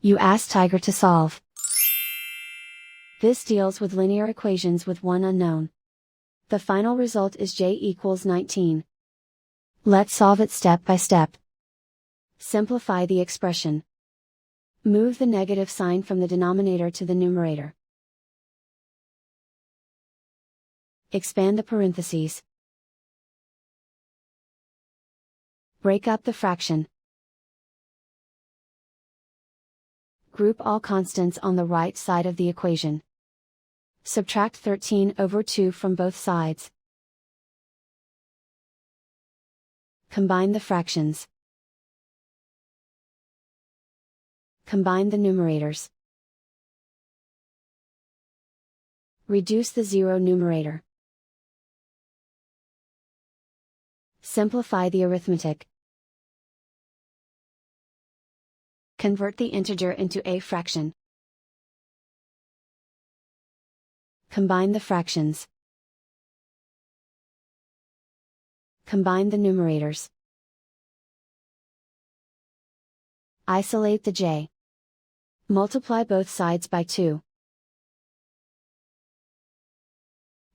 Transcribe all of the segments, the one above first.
You ask Tiger to solve. This deals with linear equations with one unknown. The final result is j equals 19. Let's solve it step by step. Simplify the expression. Move the negative sign from the denominator to the numerator. Expand the parentheses. Break up the fraction. Group all constants on the right side of the equation. Subtract 13 over 2 from both sides. Combine the fractions. Combine the numerators. Reduce the zero numerator. Simplify the arithmetic. Convert the integer into a fraction. Combine the fractions. Combine the numerators. Isolate the j. Multiply both sides by 2.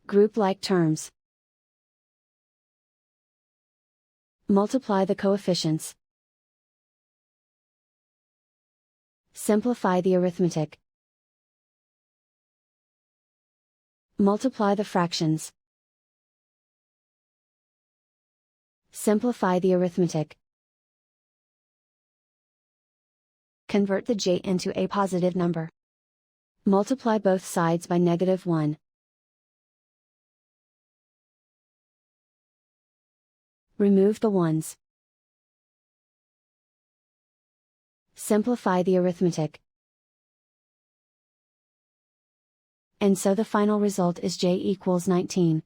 Group like terms. Multiply the coefficients. Simplify the arithmetic. Multiply the fractions. Simplify the arithmetic. Convert the j into a positive number. Multiply both sides by -1. Remove the ones. Simplify the arithmetic. And so the final result is j equals 19.